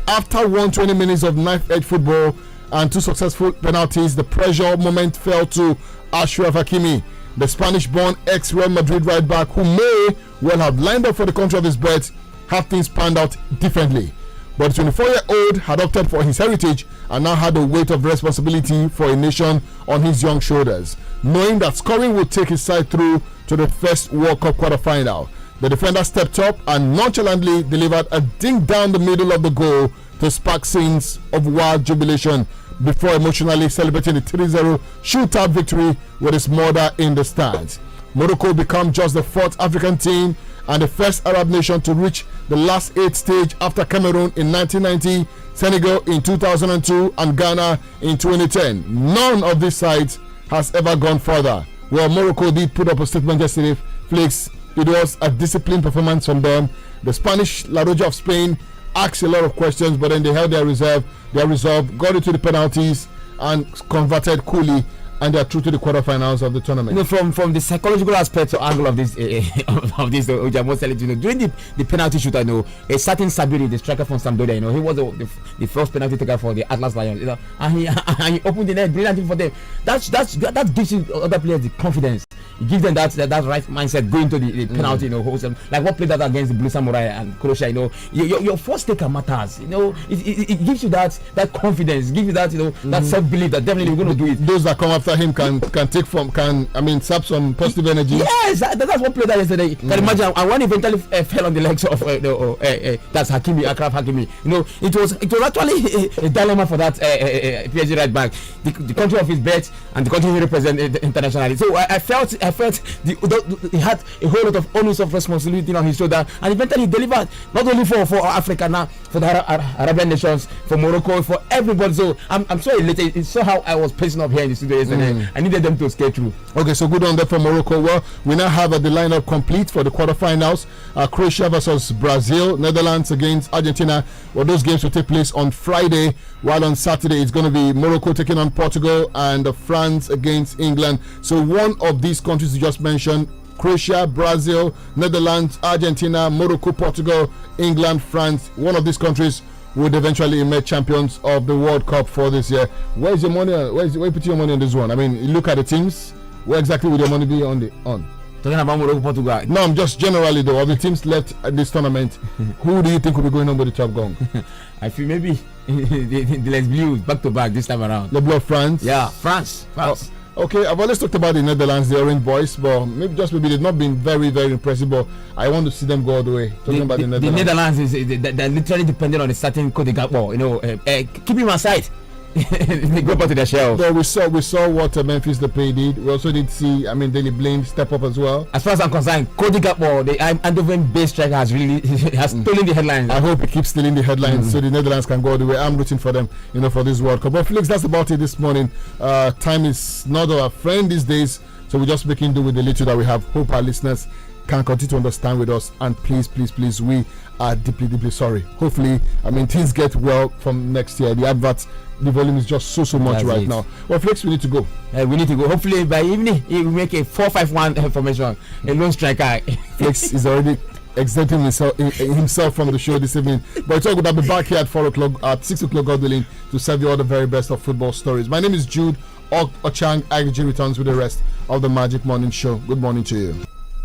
After 120 minutes of knife-edge football and 2 successful penalties, the pressure moment fell to Achraf Hakimi, the Spanish-born ex-Real Madrid right back, who may well have lined up for the country of his birth had things panned out differently. But the 24-year-old had opted for his heritage and now had the weight of responsibility for a nation on his young shoulders, knowing that scoring would take his side through to the first World Cup quarter-final. The defender stepped up and nonchalantly delivered a dink down the middle of the goal to spark scenes of wild jubilation before emotionally celebrating the 3-0 shootout victory with his mother in the stands. Morocco become just the 4th African team and the first Arab nation to reach the last 8 stage after Cameroon in 1990, Senegal in 2002 and Ghana in 2010. None of these sides has ever gone further. Well, Morocco did put up a statement yesterday, Flix. It was a disciplined performance from them. The Spanish La Roja of Spain asked a lot of questions, but then they held their resolve, got into the penalties, and converted coolly, and they are through to the quarterfinals of the tournament. You know, from the psychological aspect or angle of this, which I must tell you, during the penalty shooter, a certain Sabiri, the striker from Sampdoria, he was the first penalty taker for the Atlas Lions, and he opened the net brilliantly for them. That gives you other players the confidence. It gives them that right mindset going to the penalty, like what played that against the Blue Samurai and Croatia. Your first taker matters. It gives you that confidence, gives you that that self-belief that definitely you're going to do it. Those that come after him can sap some positive energy. Yes, that's what played that yesterday. Can imagine, and one eventually fell on the legs of that's Akraf Hakimi. It was actually a dilemma for that PSG right back, the country of his birth and the country he represents internationally. So I felt he had a whole lot of onus of responsibility on his shoulder, and eventually delivered not only for Africa now, for the Arabian nations, for Morocco, for everybody. So I'm so elated. It's so how I was pacing up here in the studio yesterday. I needed them to skate through. Okay, so good on that for Morocco. Well, we now have the lineup complete for the quarterfinals. Croatia versus Brazil, Netherlands against Argentina. Well, those games will take place on Friday, while on Saturday it's going to be Morocco taking on Portugal and France against England. So one of these countries you just mentioned, Croatia, Brazil, Netherlands, Argentina, Morocco, Portugal, England, France, one of these countries would eventually emerge champions of the World Cup for this year. Where's your money? Where you put your money on this one? I mean, you look at the teams. Where exactly would your money be on? Talking about Morocco, Portugal. No, I'm just generally though. Of the teams left at this tournament, who do you think will be going on with the top gong? I feel maybe the Les Bleus back to back this time around. The Blue of France. Yeah, France. Okay, I've always talked about the Netherlands, the Orange Boys, but maybe they've not been very, very impressive. But I want to see them go all the way. Talking about the Netherlands. The Netherlands they're literally dependent on a certain Cote d'Ivoire. Keep him aside. They go back to their shelf. So we saw what Memphis Depay did. We also did see, Daley Blind step up as well. As far as I'm concerned, Cote d'Ivoire, the Eindhoven base striker has stolen the headlines. I hope he keeps stealing the headlines so the Netherlands can go all the way. I'm rooting for them, for this World Cup. But Felix, that's about it this morning. Time is not our friend these days, so we're just making do with the little that we have. Hope our listeners can continue to understand with us, and please, we are deeply sorry. Hopefully, things get well from next year. The adverts, the volume is just so much right now. Well, Flex, we need to go. We need to go. Hopefully by evening he will make a 4-5-1 formation. A lone striker. Flex is already exempting himself from the show this evening. But it's all good. I'll be back here at 4 o'clock, at 6 o'clock, God willing, to serve you all the very best of football stories. My name is Jude Ochang. IYKEDGEE returns with the rest of the Magic Morning Show. Good morning to you.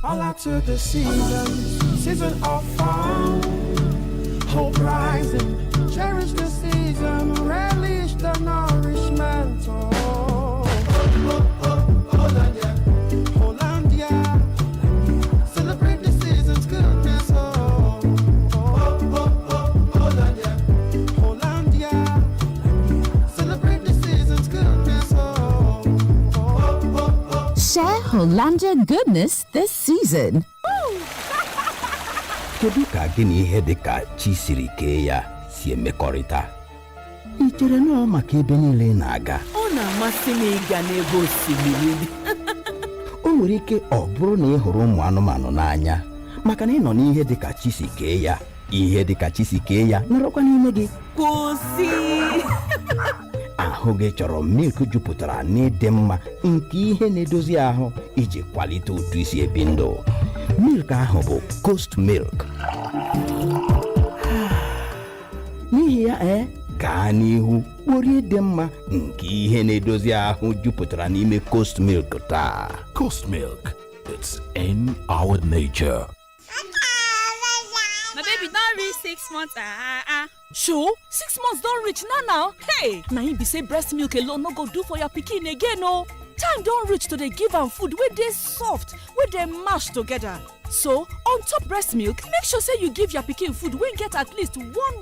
All out to the season of fun, hope rising, cherish the season, relish the nourishment. Hollandia, celebrate the season's goodness. Hollandia, celebrate the season's goodness. Share Hollandia goodness this season. Kedu ka gị na ihe dị ka chi siri kee ya si emekọrịta? I chere na ọ maka ebe niile na-aga? Ọ na-amasị m ịga n'ebe osimiri. O nwere ike ọ bụrụ na ị hụrụ ụmụ anụmanụ n'anya, maka na ị nọ n'ihe dị ka chi si kee ya. Ihe dị ka chi si kee ya nọrọkwa n'ime gị. Kwụsị. Ahụ gị chọrọ milk jupụtara n'ịdị mma nke ihe na-edozi ahụ iji kwalite otu isi ebi ndụ. Milk ahụ bụ Coast Milk. N'ihi ya gaa n'ihu kporie dị mma nke ihe na-edozi ahụ jupụtara n'ime Coast Milk taa. Coast Milk, it's in our nature. My baby don't reach 6 months. Sure, 6 months don't reach now. Hey, now you be say breast milk alone no go do for your pikin again, no. Time don't reach to dey give am food where they soft, where they mash together. So, on top breast milk, make sure say you give your pikin food wey get at least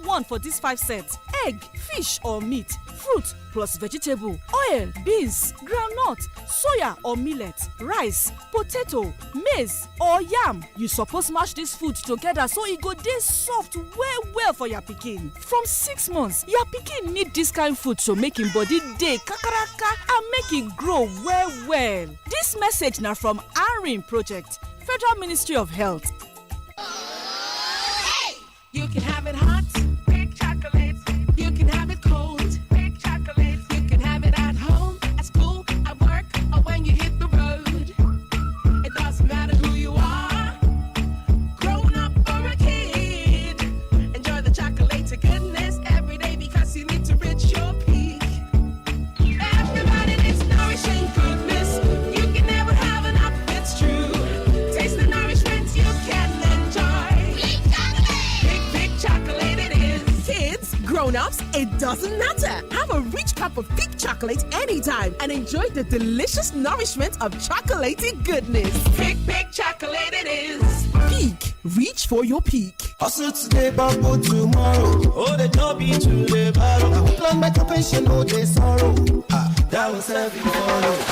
one for these 5 sets. Egg, fish or meat, fruit plus vegetable, oil, beans, groundnut, soya or millet, rice, potato, maize or yam. You suppose mash this food together so e go dey soft well for your pikin. From 6 months, your pikin need this kind food to make him body dey kakaraka and make e grow well. This message na from ARIM Project, Federal Ministry of Health. You can have it hot, big chocolate. You can have it cold, big chocolate. You can have it It doesn't matter. Have a rich cup of peak chocolate anytime and enjoy the delicious nourishment of chocolaty goodness. Peak chocolate it is. Peak. Reach for your peak. Hustle today, bubble tomorrow. Oh, the job be today, borrow. I will plan my pension, oh, they sorrow. That was heavy for you.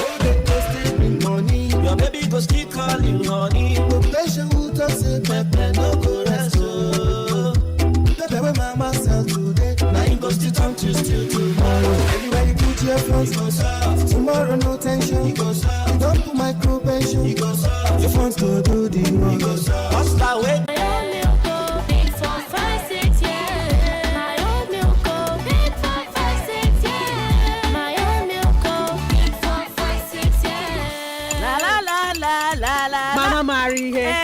Oh, they go still bring money. Your baby go still calling honey. No pension will talk, say, Pepe, no go rest, oh. Pepe, when mama sell today, now you go still come to steal tomorrow. Anywhere you put your funds, go soft. Tomorrow, no tension, you go soft. You don't put micro pension, you go soft. Your funds go do the work, you go soft. Hustle away. Mama Mari here.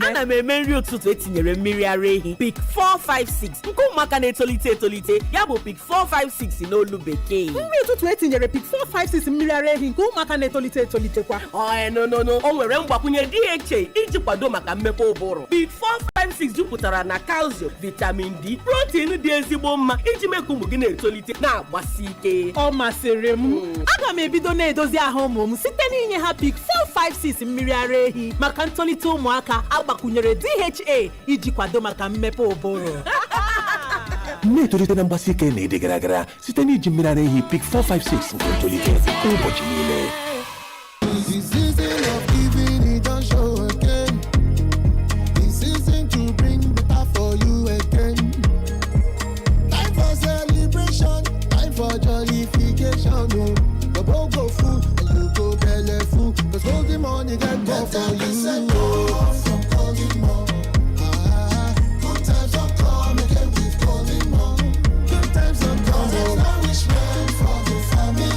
Ana m eme nri ụtụtụ etinyere mmiri ara ehi Peak 456 nke ụmụaka na-etolite etolite ya bụ Peak 456 n'olu bekee. Nri ụtụtụ etinyere Peak 456 mmiri ara ehi nke ụmụaka na-etolite etolitekwa. No, o nwere mgbakwunye DHA iji kwado maka mmepe ụbụrụ. Peak 456 jupụtara na calcium, vitamin D, protein dị ezigbo mma iji mee ka ụmụ gị na-etolite na-agbasi ike. Ọ masịrị m. Aga m ebido na-edozi ahụ ụmụ m site n'inye ha Peak 456 mmiri ara ehi maka ntolite ụmụaka agbakwunyere DHA iji kwado maka mmepe ụbụrụ. Na-etolite na mgbasi ike na ịdị gara gara site n'iji mmiri ara ehi Peak 456 nke ntolite ụbọchị niile. The season of giving it don't show again. The season to bring better for you again. Time for celebration, time for jollification. Oh, the bogo food and you go belly food. Cause all the money can go for you. From calling more. Good times are coming again with calling more. Good times are coming. Nourishment for the family.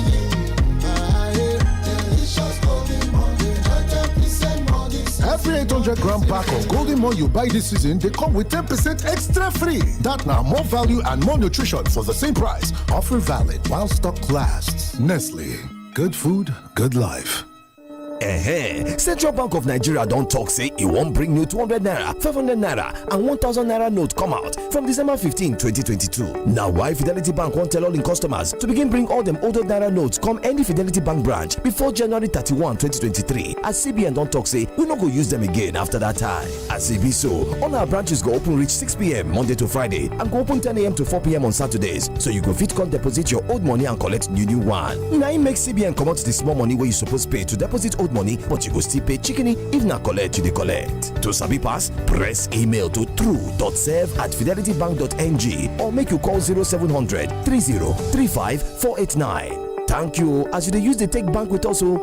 Every 800-gram pack of Golden More you buy this season, they come with 10% extra free. That now more value and more nutrition for the same price. Offer valid while stock lasts. Nestle. Good food, good life. Central Bank of Nigeria don't talk say it won't bring new 200 naira, 500 naira and 1000 naira note come out from December 15, 2022. Now why Fidelity Bank won't tell all in customers to begin bring all them older naira notes come any Fidelity Bank branch before January 31, 2023. As CBN don't talk say we not go use them again after that time. As CB so, all our branches go open reach 6 p.m. Monday to Friday and go open 10 a.m. to 4 p.m. on Saturdays. So you go fit come deposit your old money and collect new one. Now it makes CBN come out the small money where you supposed pay to deposit old money, but you go still pay chickeny if not collect you dey collect. To sabi pass, press email to true.serve@fidelitybank.ng or make you call 0700 3035 489. Thank you as you dey use the take bank with us. We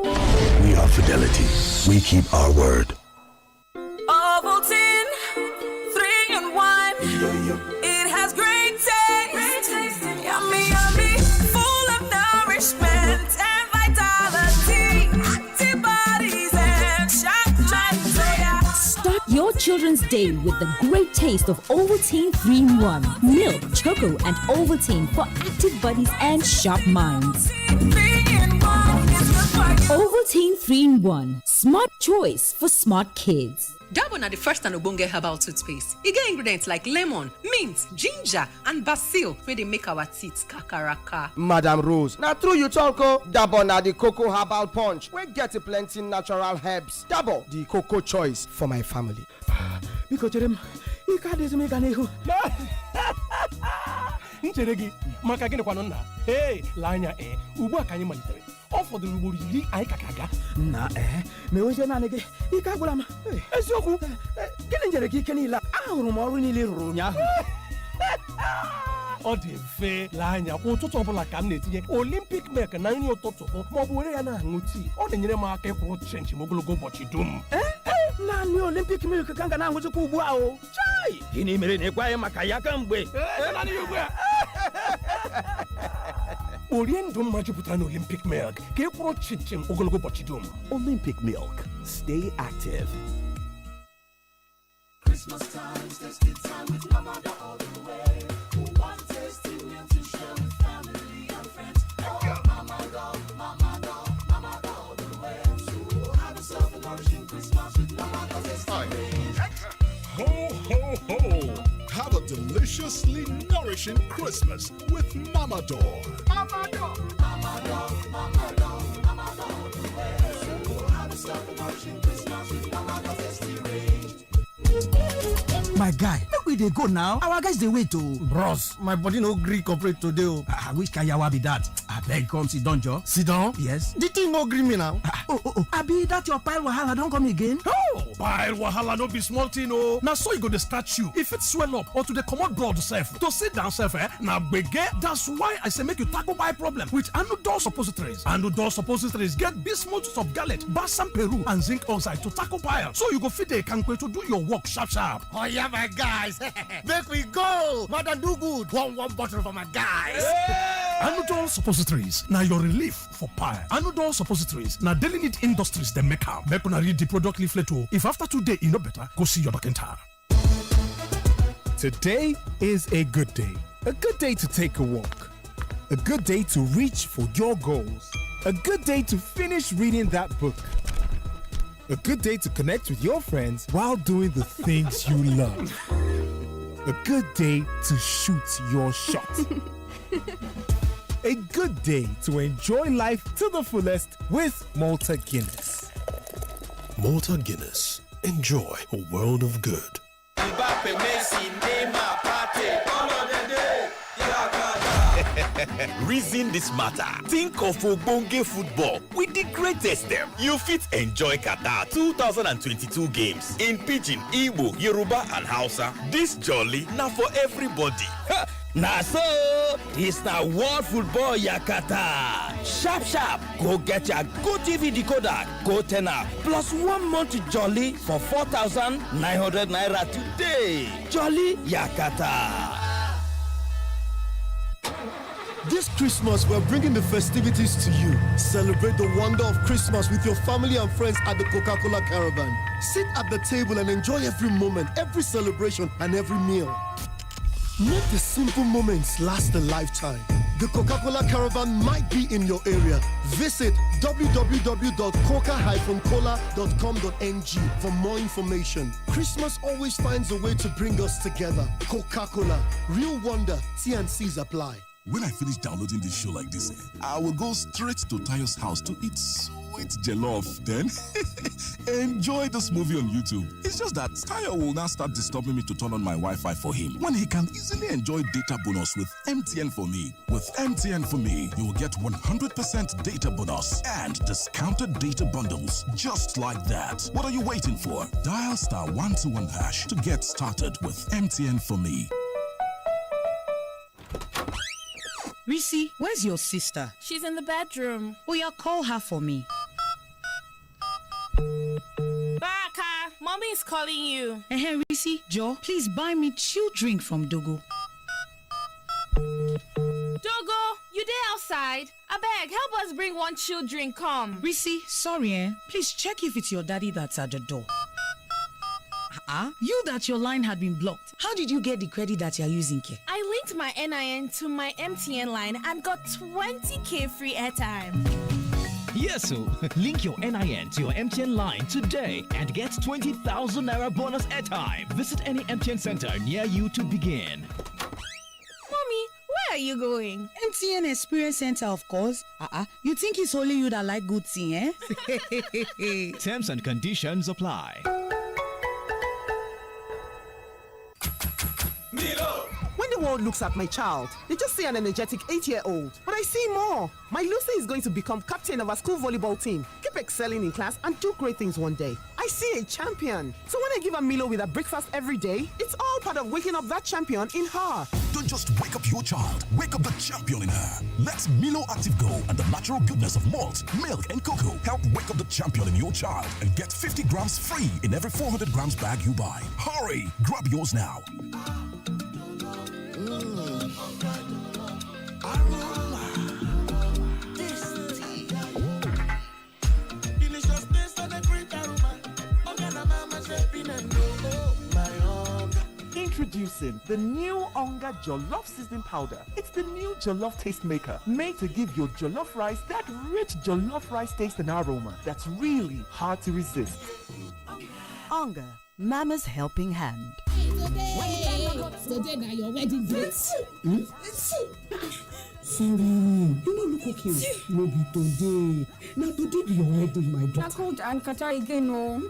are Fidelity. We keep our word. Ovaltine 3-in-1. It has great taste. Yummy, yummy, full of nourishment and vitality. Antibodies and sharp minds. Start your children's day with the great taste of Ovaltine 3-in-1. Milk, choco, and Ovaltine for active bodies and sharp minds. Ovaltine 3-in-1. Smart choice for smart kids. Dabon are the first and ogbonge herbal toothpaste. E get ingredients like lemon, mint, ginger, and basil where they make our teeth kakaraka. Madam Rose, now true you talk o. Dabon na the cocoa herbal punch. We get plenty natural herbs. Dabon, the cocoa choice for my family. Biko Jerem, you can't do me ganehu. Nchere gị maka gịnị kwanụ nna laanya ugbu a ka anyị malitere ọ fọdụrụ ugboro iri anyị ka ga nna ma onye naanị gị ike agwụla m eziokwu gịnị nyere gị ike niile ahụrụ m ọrụ niile rụrụ ụnyaahụ ọ dị mfe laanya kwa ụtụtụ ọbụla ka m na-etinye Olympic milk na nri ụtụtụ ma ọ bụ were ya na-aṅụ tii ọ na-enyere m aka ịkwụrụ chenji m ogologo ụbọchị dum naanị Olympic milk ka m ga na-aṅụzikwa ugbu a o chai gịnị mere na ịgwaghị maka ya kamgbe orie ndụ mma jupụtara na Olympic milk ka ị kwụrụ chinchin ogologo ụbọchị dum. Olympic milk. Stay active. Christmas time, tasty time with Mama all the way. One tasty meal to share with family and friends. Oh, Mama all the way. So have yourself a nourishing Christmas with Mama tasty meal. Ho, ho, ho! Have a deliciously nourishing Christmas with Mama Door. Mama Door, Mama Door, Mama Door, Mama Door. Simple habits of nourishing Christmas with Mama Door tasty range. My guy, make we dey go now. Our guys dey wait oh. Bros, my body no gree cooperate today oh. Which kayawa be that? Abeg come sit down, Joe. Sit down? Yes. The thing no gree me now. Abi that your pile wahala don come again? Oh, pile wahala no be small thing oh. Na so e go dey start you. If it swell up or to dey comot blood sef, to sit down sef na gbege. That's why I say make you tackle pile problem with Anudol suppositories. Anudol suppositories get bismuth of gallet, balsam peru and zinc oxide to tackle pile. So you go fit dey kampe to do your work sharp sharp. Oh yeah, my guys. Make we go. Madam do good. One bottle for my guys. Anudol suppositories. Now your relief for pile. Anudol suppositories. Now Daily Need Industries they make am. Make una read the product leaflet. If after 2 days you know better, go see your doctor. Today is a good day. A good day to take a walk. A good day to reach for your goals. A good day to finish reading that book. A good day to connect with your friends while doing the things you love. A good day to shoot your shot. A good day to enjoy life to the fullest with Malta Guinness. Malta Guinness. Enjoy a world of good. Reason this matter. Think of Ogbonge football with the greatest them. You fit enjoy Qatar 2022 games in Pidgin, Igbo, Yoruba and Hausa. This jolly now for everybody. Na so it's na World Football Yakata. Sharp, go get your GoTV decoder, GoTenna, plus 1 month jolly for 4,900 naira today. Jolly Yakata. This Christmas, we're bringing the festivities to you. Celebrate the wonder of Christmas with your family and friends at the Coca-Cola Caravan. Sit at the table and enjoy every moment, every celebration, and every meal. Make the simple moments last a lifetime. The Coca-Cola Caravan might be in your area. Visit www.coca-cola.com.ng for more information. Christmas always finds a way to bring us together. Coca-Cola, real wonder, T&Cs apply. When I finish downloading this show like this, I will go straight to Tayo's house to eat sweet jollof. Then enjoy this movie on YouTube. It's just that Tayo will now start disturbing me to turn on my Wi-Fi for him when he can easily enjoy data bonus with MTN for me. With MTN for me, you will get 100% data bonus and discounted data bundles just like that. What are you waiting for? Dial *121# to get started with MTN for me. Risi, where's your sister? She's in the bedroom. Oh, yeah, call her for me. Baraka, mommy is calling you. Hey, Risi, Joe, please buy me chill drink from Dogo. Dogo, you there outside? Abeg, help us bring one chill drink, come. Risi, sorry, please check if it's your daddy that's at the door. You that your line had been blocked. How did you get the credit that you're using, Ke? I linked my NIN to my MTN line and got 20k free airtime. Yes, so link your NIN to your MTN line today and get 20,000 naira bonus airtime. Visit any MTN center near you to begin. Mommy, where are you going? MTN Experience Center, of course. You think it's only you that like good thing, eh? Terms and conditions apply. When the world looks at my child, they just see an energetic 8-year-old. But I see more. My Lucy is going to become captain of our school volleyball team, keep excelling in class, and do great things one day. I see a champion. So when I give her Milo with her breakfast every day, it's all part of waking up that champion in her. Don't just wake up your child, wake up the champion in her. Let Milo Active Go and the natural goodness of malt, milk, and cocoa help wake up the champion in your child and get 50 grams free in every 400 grams bag you buy. Hurry, grab yours now. Introducing the new Onga Jollof Seasoning Powder. It's the new Jollof Taste Maker, made to give your jollof rice that rich jollof rice taste and aroma that's really hard to resist. Onga, Mama's helping hand. When you Today na your wedding day. Sorry, you no look okay. No be today. Now today be your wedding, my daughter. Na cold and kata again, no.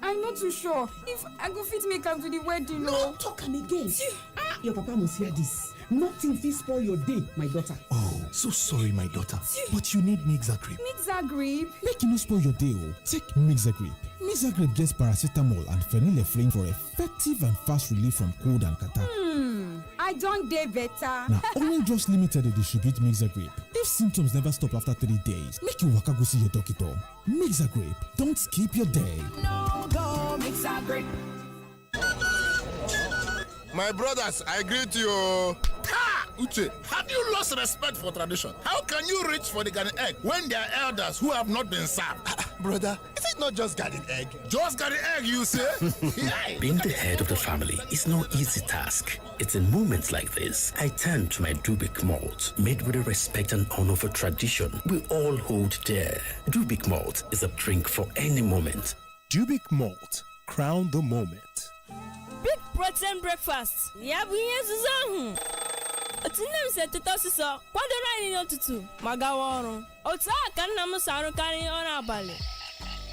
I'm not too sure if I go fit make am to the wedding. No, talk am again. Your papa must hear this. Nothing fit spoil your day, my daughter. Oh, so sorry, my daughter. But you need Mixagrip. Mixagrip? Make you no spoil your day, oh. Take Mixagrip. Mixagrip gets paracetamol and phenylephrine for effective and fast relief from cold and catarrh. I don't dey better. Now, Orange Drugs Limited they distribute Mixagrip. If symptoms never stop after 3 days, make you waka go see your doctor. Mixagrip, don't skip your day. No go Mixagrip. My brothers, I greet you. Ha! Uche, have you lost respect for tradition? How can you reach for the garden egg when there are elders who have not been served? Brother, is it not just garden egg? Just garden egg, you say? Being the head of the family is no easy task. It's in moments like this I turn to my Dubik malt, made with the respect and honor for tradition we all hold dear. Dubik malt is a drink for any moment. Dubik malt, crown the moment. Big protein breakfast. Ya bụ ihe nzuzo ahụ. Otu nne m si eteta ọsịsọ kwadoro anyị n'ụtụtụ ma gawa ọrụ. Otu a ka nna m si arụkarị ọrụ abalị.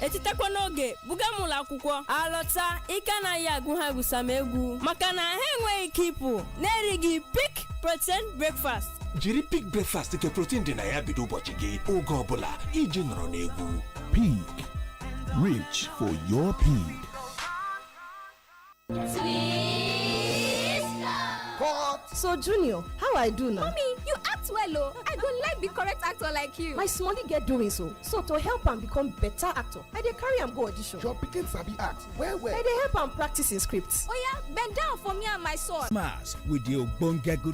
Etitekwa n'oge buga m ụlọ akwụkwọ. Alọta ike anaghị agụ ha egwusa m egwu maka na ha enweghị ike ịpụ na-erighị Peak Protein Breakfast. Jiri Peak Breakfast nke protein dị na ya bido ụbọchị gị oge ọbụla iji nọrọ n'egwu. Peak. Reach for your peak. So Junior, how I do now? Mommy, you act well, oh. I go like the correct actor like you. My smally get doing so. So to help am become better actor, I dey carry am go audition. Your pikin sabi act well. I dey help am practice in scripts. Oh yeah, bend down for me and my son. Smash with the ogbonge good